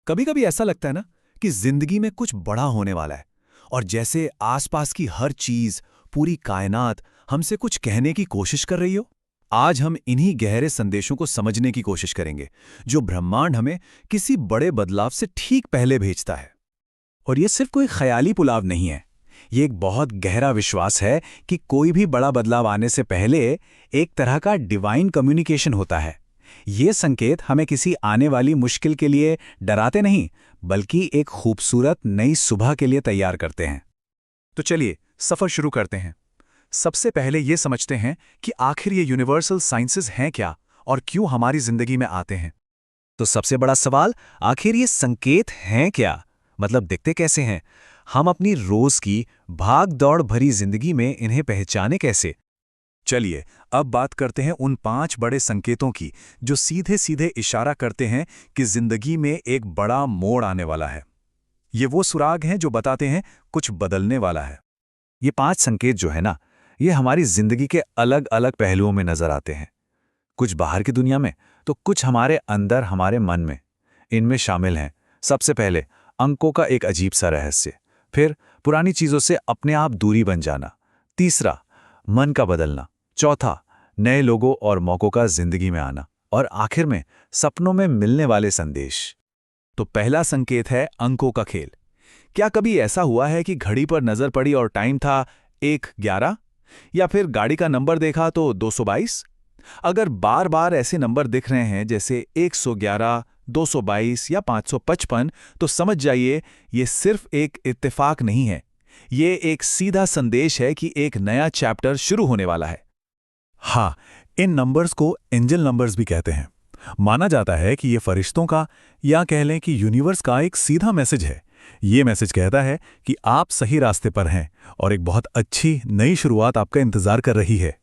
कभी कभी ऐसा लगता है ना कि जिंदगी में कुछ बड़ा होने वाला है और जैसे आसपास की हर चीज, पूरी कायनात हमसे कुछ कहने की कोशिश कर रही हो। आज हम इन्हीं गहरे संदेशों को समझने की कोशिश करेंगे जो ब्रह्मांड हमें किसी बड़े बदलाव से ठीक पहले भेजता है। और ये सिर्फ कोई ख्याली पुलाव नहीं है, ये एक बहुत गहरा विश्वास है कि कोई भी बड़ा बदलाव आने से पहले एक तरह का डिवाइन कम्युनिकेशन होता है। ये संकेत हमें किसी आने वाली मुश्किल के लिए डराते नहीं, बल्कि एक खूबसूरत नई सुबह के लिए तैयार करते हैं। तो चलिए सफर शुरू करते हैं। सबसे पहले ये समझते हैं कि आखिर ये यूनिवर्सल साइंसेस हैं क्या और क्यों हमारी जिंदगी में आते हैं। तो सबसे बड़ा सवाल, आखिर ये संकेत हैं क्या? मतलब दिखते कैसे हैं? हम अपनी रोज की भाग दौड़ भरी जिंदगी में इन्हें पहचाने कैसे? चलिए अब बात करते हैं उन 5 बड़े संकेतों की जो सीधे सीधे इशारा करते हैं कि जिंदगी में एक बड़ा मोड़ आने वाला है। ये वो सुराग हैं जो बताते हैं कुछ बदलने वाला है। ये 5 संकेत जो है ना, ये हमारी जिंदगी के अलग अलग पहलुओं में नजर आते हैं। कुछ बाहर की दुनिया में, तो कुछ हमारे अंदर, हमारे मन में। इनमें शामिल हैं सबसे पहले अंकों का एक अजीब सा रहस्य, फिर पुरानी चीजों से अपने आप दूरी बन जाना, तीसरा मन का बदलना, चौथा नए लोगों और मौकों का जिंदगी में आना, और आखिर में सपनों में मिलने वाले संदेश। तो पहला संकेत है अंकों का खेल। क्या कभी ऐसा हुआ है कि घड़ी पर नजर पड़ी और टाइम था 1:11, या फिर गाड़ी का नंबर देखा तो 222? अगर बार बार ऐसे नंबर दिख रहे हैं जैसे 111, 222 या 555, तो समझ जाइए ये सिर्फ एक इत्तेफाक नहीं है, ये एक सीधा संदेश है कि एक नया चैप्टर शुरू होने वाला है। हाँ, इन नंबर्स को एंजल नंबर्स भी कहते हैं। माना जाता है कि ये फरिश्तों का, या कह लें कि यूनिवर्स का एक सीधा मैसेज है। ये मैसेज कहता है कि आप सही रास्ते पर हैं और एक बहुत अच्छी नई शुरुआत आपका इंतजार कर रही है।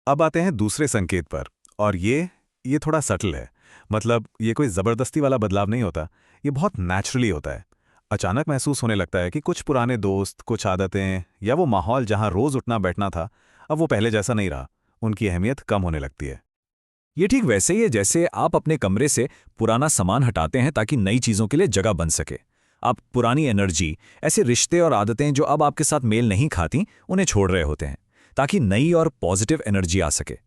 अब आते हैं दूसरे संकेत पर, और ये थोड़ा सटल है। मतलब ये कोई जबरदस्ती वाला बदलाव नहीं होता, ये बहुत नेचुरली होता है। अचानक महसूस होने लगता है कि कुछ पुराने दोस्त, कुछ आदतें या वो माहौल जहां रोज उठना बैठना था, अब वो पहले जैसा नहीं रहा। उनकी अहमियत कम होने लगती है। ये ठीक वैसे ही है जैसे आप अपने कमरे से पुराना सामान हटाते हैं ताकि नई चीजों के लिए जगह बन सके। आप पुरानी एनर्जी, ऐसे रिश्ते और आदतें जो अब आपके साथ मेल नहीं खाती, उन्हें छोड़ रहे होते हैं ताकि नई और पॉजिटिव एनर्जी आ सके।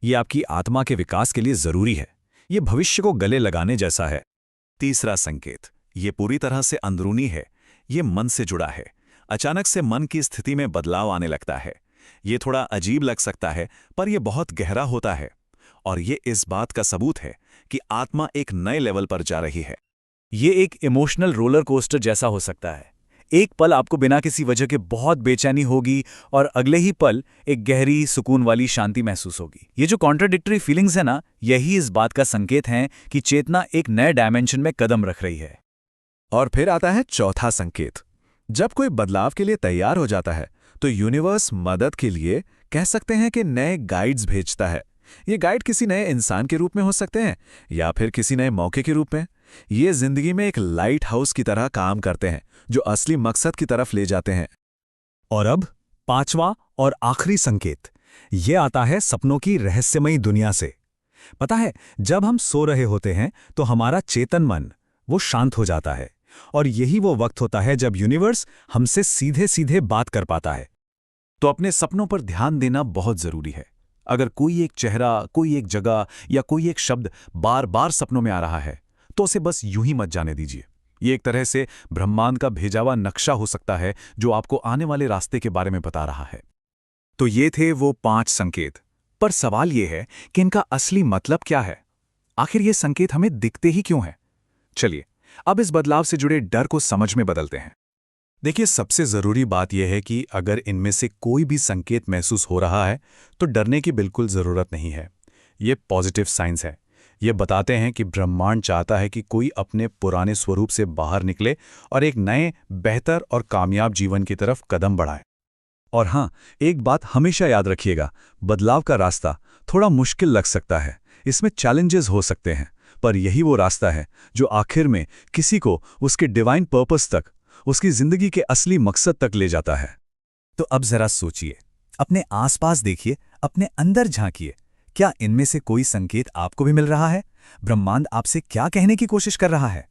ये आपकी आत्मा के विकास के लिए जरूरी है। ये भविष्य को गले लगाने जैसा है। तीसरा संकेत, ये पूरी तरह से अंदरूनी है। ये मन से जुड़ा है। अचानक से मन की स्थिति में बदलाव आने लगता है। ये थोड़ा अजीब लग सकता है, पर यह बहुत गहरा होता है, और ये इस बात का सबूत है कि आत्मा एक नए लेवल पर जा रही है। ये एक इमोशनल रोलर कोस्टर जैसा हो सकता है। एक पल आपको बिना किसी वजह के बहुत बेचैनी होगी और अगले ही पल एक गहरी सुकून वाली शांति महसूस होगी। ये जो कॉन्ट्राडिक्टरी फीलिंग्स है ना, यही इस बात का संकेत हैं कि चेतना एक नए डायमेंशन में कदम रख रही है। और फिर आता है चौथा संकेत। जब कोई बदलाव के लिए तैयार हो जाता है तो यूनिवर्स मदद के लिए, कह सकते हैं कि नए गाइड्स भेजता है। ये गाइड किसी नए इंसान के रूप में हो सकते हैं या फिर किसी नए मौके के रूप में। ये जिंदगी में एक लाइट हाउस की तरह काम करते हैं जो असली मकसद की तरफ ले जाते हैं। और अब पांचवा और आखिरी संकेत, ये आता है सपनों की रहस्यमयी दुनिया से। पता है, जब हम सो रहे होते हैं तो हमारा चेतन मन वो शांत हो जाता है, और यही वो वक्त होता है जब यूनिवर्स हमसे सीधे सीधे बात कर पाता है। तो अपने सपनों पर ध्यान देना बहुत जरूरी है। अगर कोई एक चेहरा, कोई एक जगह या कोई एक शब्द बार बार सपनों में आ रहा है, तो उसे बस यूं ही मत जाने दीजिए। ये एक तरह से ब्रह्मांड का भेजा हुआ नक्शा हो सकता है जो आपको आने वाले रास्ते के बारे में बता रहा है। तो ये थे वो 5 संकेत, पर सवाल ये है कि इनका असली मतलब क्या है? आखिर ये संकेत हमें दिखते ही क्यों हैं? चलिए अब इस बदलाव से जुड़े डर को समझ में बदलते हैं। देखिए, सबसे जरूरी बात यह है कि अगर इनमें से कोई भी संकेत महसूस हो रहा है तो डरने की बिल्कुल जरूरत नहीं है। ये पॉजिटिव साइंस है। ये बताते हैं कि ब्रह्मांड चाहता है कि कोई अपने पुराने स्वरूप से बाहर निकले और एक नए, बेहतर और कामयाब जीवन की तरफ कदम बढ़ाए। और हाँ, एक बात हमेशा याद रखिएगा, बदलाव का रास्ता थोड़ा मुश्किल लग सकता है, इसमें चैलेंजेस हो सकते हैं, पर यही वो रास्ता है जो आखिर में किसी को उसके डिवाइन पर्पस तक, उसकी जिंदगी के असली मकसद तक ले जाता है। तो अब जरा सोचिए, अपने आसपास देखिए, अपने अंदर झांकिए। क्या इनमें से कोई संकेत आपको भी मिल रहा है? ब्रह्मांड आपसे क्या कहने की कोशिश कर रहा है?